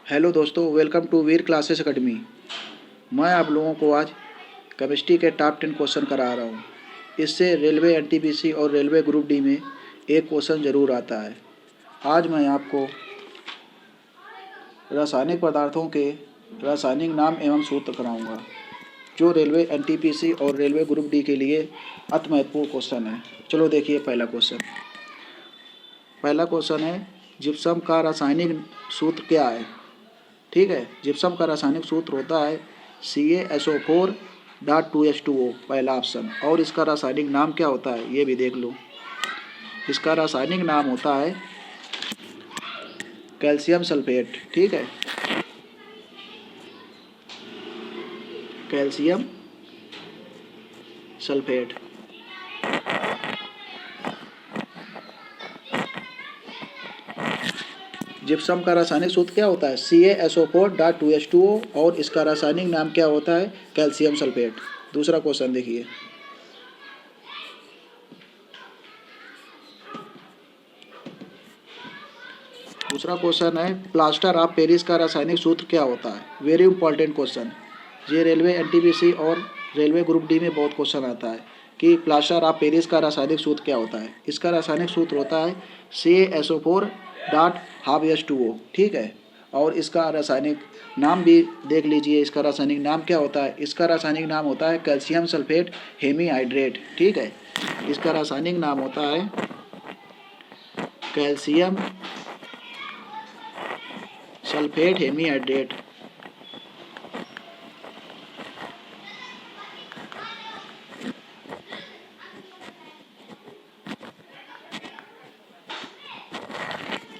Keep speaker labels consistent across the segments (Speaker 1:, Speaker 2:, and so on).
Speaker 1: Hello दोस्तों, welcome to Veer classes academy. मैं आप लोगों को आज केमिस्ट्री के टॉप 10 क्वेश्चन करा रहा हूँ। इससे रेलवे एनटीपीसी और रेलवे ग्रुप डी में एक क्वेश्चन ज़रूर आता है। आज मैं आपको रासायनिक पदार्थों के रासायनिक नाम एवं सूत्र कराऊंगा, जो रेलवे एनटीपीसी और रेलवे ग्रुप डी के लिए अति महत्वपूर्ण क्वेश्चन है। चलो देखिए पहला क्वेश्चन है जिप्सम का रासायनिक सूत्र क्या है। ठीक है, जिप्सम का रासायनिक सूत्र होता है CaSO4.2H2O, पहला ऑप्शन। और इसका रासायनिक नाम क्या होता है ये भी देख लो। इसका रासायनिक नाम होता है कैल्शियम सल्फेट। ठीक है, कैल्शियम सल्फेट। जिप्सम का रासायनिक सूत्र क्या होता है CaSO4.2H2O, और इसका रासायनिक नाम क्या होता है कैल्शियम सल्फेट। दूसरा क्वेश्चन देखिए। दूसरा क्वेश्चन है प्लास्टर ऑफ पेरिस का रासायनिक सूत्र क्या होता है। Very important question. ये रेलवे एनटीपीसी और रेलवे ग्रुप डी में बहुत क्वेश्चन आता है कि प्लास्टर ऑफ पेरिस का रासायनिक सूत्र क्या होता है। इसका रासायनिक सूत्र होता है CaSO4.2H2O। ठीक है, और इसका रासायनिक नाम भी देख लीजिए। इसका रासायनिक नाम क्या होता है। इसका रासायनिक नाम होता है कैल्शियम सल्फेट हेमीहाइड्रेट। ठीक है, इसका रासायनिक नाम होता है कैल्शियम सल्फेट हेमीहाइड्रेट।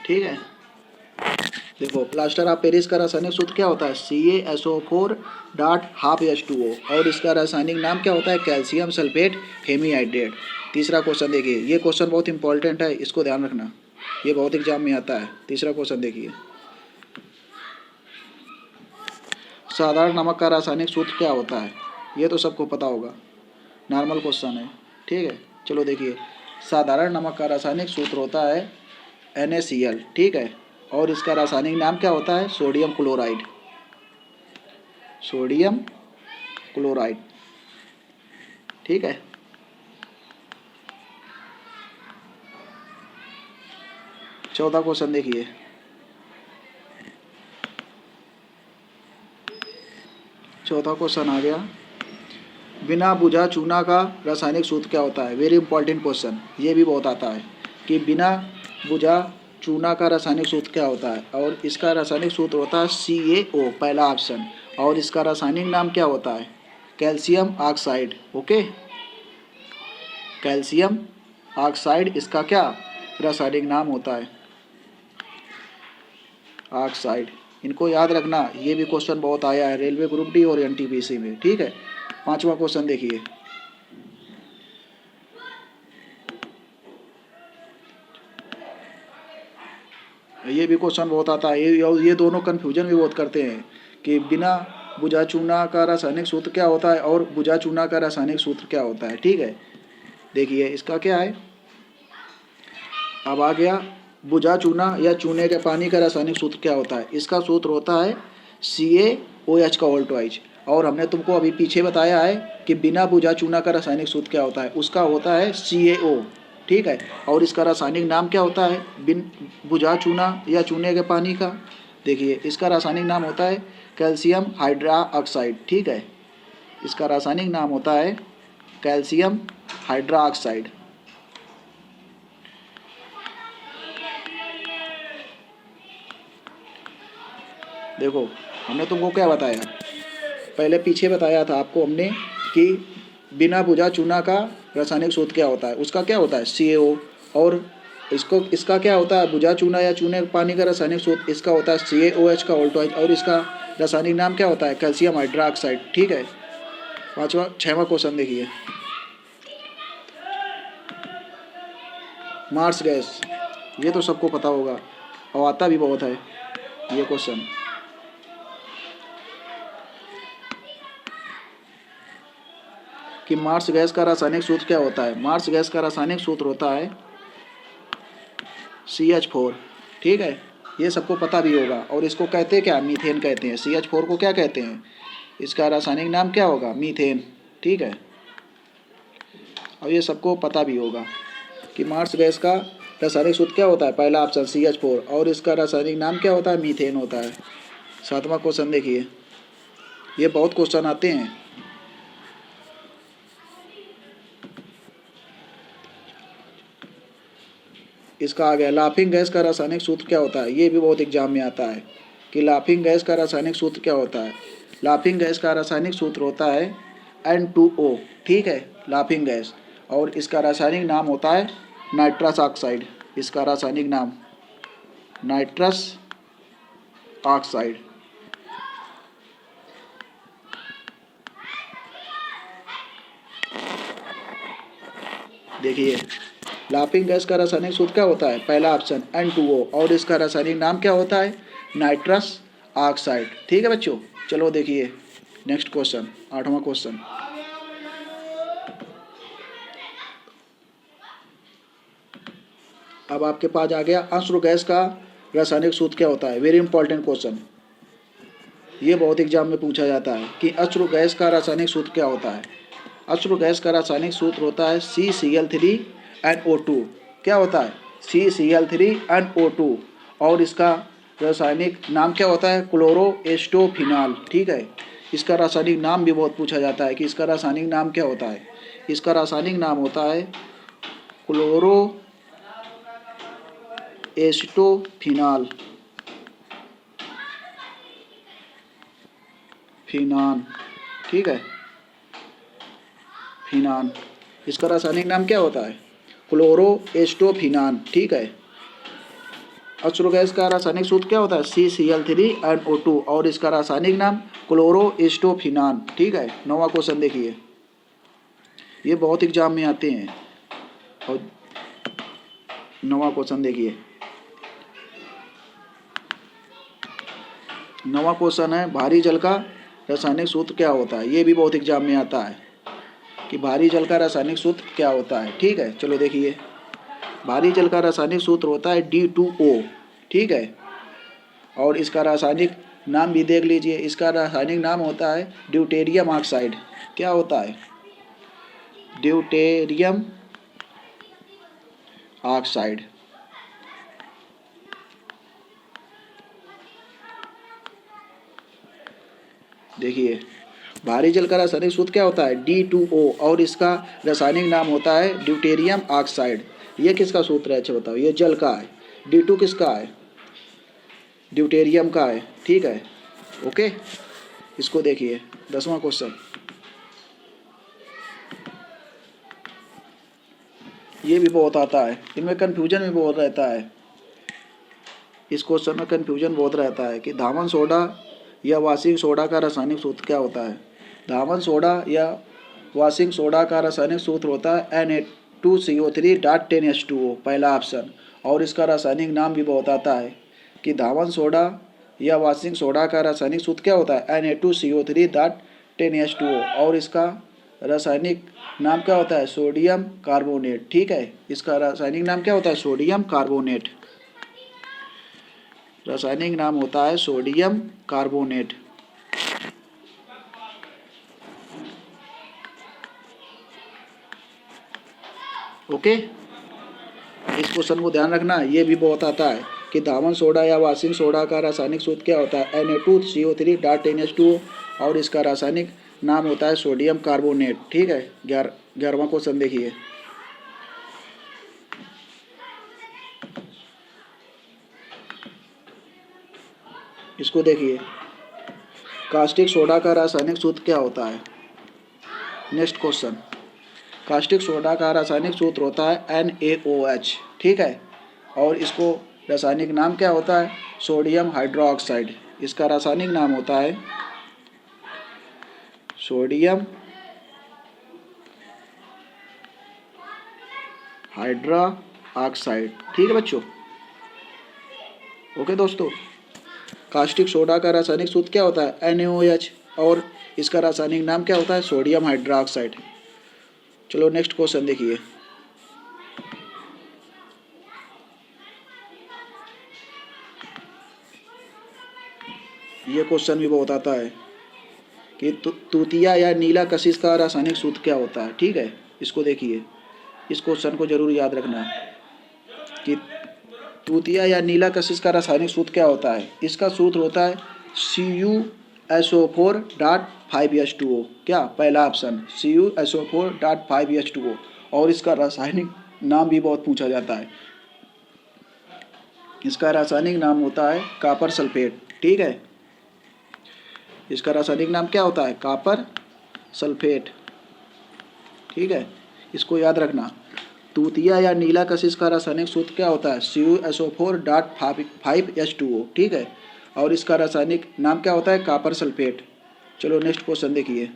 Speaker 1: ठीक है, देखो प्लास्टर ऑफ पेरिस का रासायनिक सूत्र क्या होता है CaSO4.2H2O, और इसका रासायनिक नाम क्या होता है कैल्शियम सल्फेट हेमीहाइड्रेट। तीसरा क्वेश्चन देखिए, ये क्वेश्चन बहुत इंपॉर्टेंट है, इसको ध्यान रखना, ये बहुत एग्जाम में आता है। तीसरा क्वेश्चन देखिए, साधारण नमक का रासायनिक सूत्र क्या होता है। ये तो सबको पता होगा, नॉर्मल क्वेश्चन है। ठीक है, चलो देखिए, साधारण नमक का रासायनिक सूत्र होता है NaCl। ठीक है, और इसका रासायनिक नाम क्या होता है सोडियम क्लोराइड। Sodium chloride. ठीक है, चौथा क्वेश्चन देखिए। चौथा क्वेश्चन आ गया, बिना बुझा चूना का रासायनिक सूत्र क्या होता है। वेरी इंपॉर्टेंट क्वेश्चन, ये भी बहुत आता है कि बिना बुझा चूना का रासायनिक सूत्र क्या होता है, और इसका रासायनिक सूत्र होता है CaO, पहला ऑप्शन। और इसका रासायनिक नाम क्या होता है calcium oxide. Okay, calcium oxide इसका क्या रासायनिक नाम होता है, ऑक्साइड। इनको याद रखना, ये भी क्वेश्चन बहुत आया है रेलवे ग्रुप डी और एनटीपीसी में। ठीक है, पांचवा क्वेश्चन देखिए। ये भी क्वेश्चन बहुत आता है, ये दोनों कन्फ्यूजन भी बहुत करते हैं कि बिना बुझा चूना का रासायनिक सूत्र क्या होता है और बुझा चूना का रासायनिक सूत्र क्या होता है। ठीक है, देखिए इसका क्या है। अब आ गया बुझा चूना या चूने के पानी का रासायनिक सूत्र क्या होता है। इसका सूत्र होता है CaOH का ऑल्टवाइज। और हमने तुमको अभी पीछे बताया है कि बिना बुझा चूना का रासायनिक सूत्र क्या होता है, उसका होता है CaO। ठीक है, और इसका रासायनिक नाम क्या होता है बिन बुझा चूना या चूने के पानी का। देखिए इसका रासायनिक नाम होता है कैल्शियम हाइड्रोक्साइड। ठीक है, इसका रासायनिक नाम होता है कैल्शियम हाइड्रोक्साइड। देखो हमने तुमको क्या बताया, पहले पीछे बताया था आपको हमने कि बिना बुझा चूना का रासायनिक सूत्र क्या होता है, उसका क्या होता है CaO। और इसका क्या होता है बुझा चूना या चूने पानी का रासायनिक सूत्र, इसका होता है CaOH का ऑल्टवाइज। और इसका रासायनिक नाम क्या होता है कैल्शियम हाइड्रोक्साइड। ठीक है, छठवां क्वेश्चन देखिए, मार्स गैस। ये तो सबको पता होगा और आता भी बहुत है ये क्वेश्चन। कि मार्स गैस का रासायनिक सूत्र क्या होता है। मार्स गैस का रासायनिक सूत्र होता है CH4। ठीक है, ये सबको पता भी होगा। और इसको कहते क्या, मीथेन कहते हैं। CH4 को क्या कहते हैं, इसका रासायनिक नाम क्या होगा, मीथेन। ठीक है, और ये सबको पता भी होगा कि मार्स गैस का रासायनिक सूत्र क्या होता है, पहला ऑप्शन CH4, और इसका रासायनिक नाम क्या होता है, मीथेन होता है। 7वां क्वेश्चन देखिए, ये बहुत क्वेश्चन आते हैं। इसका आ गया, लाफिंग गैस का रासायनिक सूत्र क्या होता है। ये भी बहुत एग्जाम में आता है कि लाफिंग गैस का रासायनिक सूत्र क्या होता है। लाफिंग गैस का रासायनिक सूत्र होता है N2O। ठीक है, लाफिंग गैस, और इसका रासायनिक नाम होता है नाइट्रस ऑक्साइड। इसका रासायनिक नाम नाइट्रस ऑक्साइड। देखिए, लाफिंग गैस का रासायनिक सूत्र क्या होता है, पहला ऑप्शन N2O, और इसका रासायनिक नाम क्या होता है, नाइट्रस ऑक्साइड। ठीक है बच्चों, चलो देखिए नेक्स्ट क्वेश्चन, 8वां क्वेश्चन। अब आपके पास आ गया, अश्रु गैस का रासायनिक सूत्र क्या होता है। वेरी इंपॉर्टेंट क्वेश्चन, ये बहुत एग्जाम में पूछा जाता है कि अश्रु गैस का रासायनिक सूत्र क्या होता है। अश्रु गैस का रासायनिक सूत्र होता है CCl3NO2। क्या होता है, CCl3NO2, और इसका रासायनिक नाम क्या होता है, क्लोरोएस्टोफिनॉल। ठीक है, इसका रासायनिक नाम भी बहुत पूछा जाता है कि इसका रासायनिक नाम क्या होता है। इसका रासायनिक नाम होता है क्लोरोएस्टोफिनॉल, फिनान। ठीक है, फिनान, इसका रासायनिक नाम क्या होता है, क्लोरोएस्टोफिनान। ठीक है, अश्रु गैस का रासायनिक सूत्र क्या होता है, CCl3NO2, और इसका रासायनिक नाम क्लोरोएस्टोफिनान। ठीक है, 9वां क्वेश्चन देखिए, ये बहुत एग्जाम में आते हैं। और 9वां क्वेश्चन देखिए, 9वां क्वेश्चन है, भारी जल का रासायनिक सूत्र क्या होता है। ये भी बहुत एग्जाम में आता है कि भारी जल का रासायनिक सूत्र क्या होता है। ठीक है, चलो देखिए, भारी जल का रासायनिक सूत्र होता है D2O। ठीक है, और इसका रासायनिक नाम भी देख लीजिए, इसका रासायनिक नाम होता है ड्यूटेरियम ऑक्साइड। क्या होता है, ड्यूटेरियम ऑक्साइड। देखिए, भारी जल का रासायनिक सूत्र क्या होता है, D2O, और इसका रासायनिक नाम होता है ड्यूटेरियम ऑक्साइड। ये किसका सूत्र है, अच्छा बताओ, ये जल का है। D2 किसका है, ड्यूटेरियम का है। ठीक है, ओके, इसको देखिए 10वां क्वेश्चन, ये भी बहुत आता है, इनमें कन्फ्यूजन भी बहुत रहता है। इस क्वेश्चन में कन्फ्यूजन बहुत रहता है कि धावन सोडा या वाशिंग सोडा का रासायनिक सूत्र क्या होता है। धावन सोडा या वाशिंग सोडा का रासायनिक सूत्र होता है Na2CO3.10H2O, पहला ऑप्शन। और इसका रासायनिक नाम भी बहुत आता है कि धावन सोडा या वाशिंग सोडा का रासायनिक सूत्र क्या होता है, Na2CO3.10H2O, और इसका रासायनिक नाम क्या होता है, सोडियम कार्बोनेट। ठीक है, इसका रासायनिक नाम क्या होता है, सोडियम कार्बोनेट। रासायनिक नाम होता है सोडियम कार्बोनेट। ओके, इस क्वेश्चन को ध्यान रखना, ये भी बहुत आता है कि धावन सोडा या वाशिंग सोडा का रासायनिक सूत्र क्या होता है, Na2CO3.10H2O, और इसका रासायनिक नाम होता है सोडियम कार्बोनेट। ठीक है, 11वां क्वेश्चन देखिए, इसको देखिए, कास्टिक सोडा का रासायनिक सूत्र क्या होता है। नेक्स्ट क्वेश्चन, कास्टिक सोडा का रासायनिक सूत्र होता है NaOH। ठीक है, और इसको रासायनिक नाम क्या होता है, सोडियम हाइड्रोक्साइड। इसका रासायनिक नाम होता है सोडियम हाइड्रो ऑक्साइड। ठीक है बच्चों, ओके दोस्तों, कास्टिक सोडा का रासायनिक सूत्र क्या होता है, NaOH, और इसका रासायनिक नाम क्या होता है, सोडियम हाइड्रोक्साइड। चलो नेक्स्ट क्वेश्चन देखिए, ये क्वेश्चन भी बहुत आता है कि तूतिया या नीला कशिश का रासायनिक सूत्र क्या होता है। ठीक है, इसको देखिए, इस क्वेश्चन को जरूर याद रखना कि तूतिया या नीला कशिश का रासायनिक सूत्र क्या होता है। इसका सूत्र होता है CuSO4.5H2O। क्या, पहला ऑप्शन CuSO4.5H2O। और इसका रासायनिक नाम भी बहुत पूछा जाता है। इसका रासायनिक नाम होता है कॉपर सल्फेट। ठीक है, इसका रासायनिक नाम क्या होता है, कॉपर सल्फेट। ठीक है, इसको याद रखना। तूतिया या नीला कशिश का रासायनिक सूत्र क्या होता है, CuSO4.5H2O। ठीक है, और इसका रासायनिक नाम क्या होता है, कॉपर सल्फेट। चलो नेक्स्ट क्वेश्चन देखिए,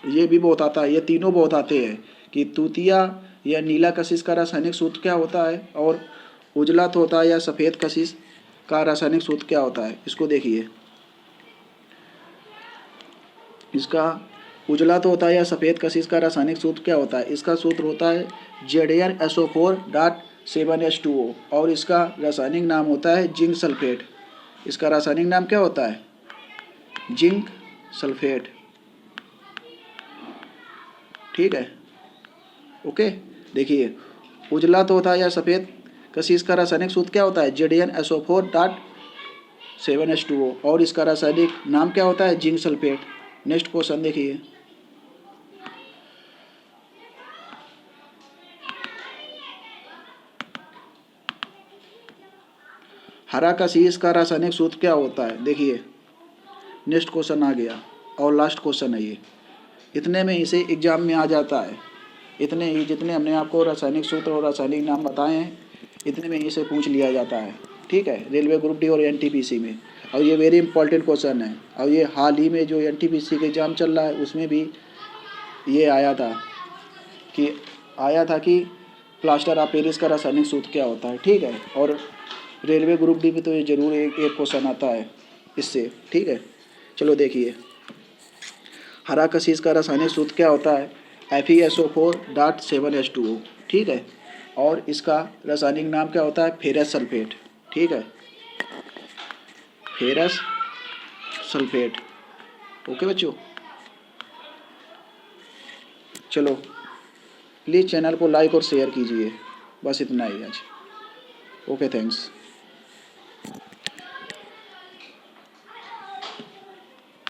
Speaker 1: ये भी बहुत आता है, ये तीनों बहुत आते हैं कि तूतिया या नीला कशिश का रासायनिक सूत्र क्या होता है, और उजला तोता या सफ़ेद कशिश का रासायनिक सूत्र क्या होता है। इसको देखिए, इसका उजला तोता या सफ़ेद कशिश का रासायनिक सूत्र क्या होता है। इसका सूत्र होता है ZnSO4.7H2O। और इसका रासायनिक नाम होता है जिंक सल्फेट। इसका रासायनिक नाम क्या होता है, जिंक सल्फेट। ठीक है, ओके। देखिए, उजला तोता या सफ़ेद कशिश का रासायनिक सूत्र क्या होता है, ZnSO4.7H2O। और इसका रासायनिक नाम क्या होता है, जिंक सल्फेट। नेक्स्ट क्वेश्चन देखिए, हरा कशिश का रासायनिक सूत्र क्या होता है। देखिए, नेक्स्ट क्वेश्चन आ गया और लास्ट क्वेश्चन है ये। इतने में इसे एग्जाम में आ जाता है, इतने ही जितने हमने आपको रासायनिक सूत्र और रासायनिक नाम बताए हैं, इतने में इसे पूछ लिया जाता है। ठीक है, रेलवे ग्रुप डी और NTPC में। और ये वेरी इंपॉर्टेंट क्वेश्चन है। और ये हाल ही में जो NTPC के एग्ज़ाम चल रहा है उसमें भी ये आया था कि प्लास्टर ऑफ पेरिस का रासायनिक सूत्र क्या होता है। ठीक है, और रेलवे ग्रुप डी में तो ये जरूर एक क्वेश्चन आता है इससे। ठीक है, चलो देखिए, हरा कशिश का रासायनिक सूत्र क्या होता है, FeSO4.7H2O। ठीक है, और इसका रासायनिक नाम क्या होता है, फेरस सल्फेट। ठीक है, फेरस सल्फेट। ओके बच्चों, चलो प्लीज़ चैनल को लाइक और शेयर कीजिए। बस इतना ही आज। Okay, thanks.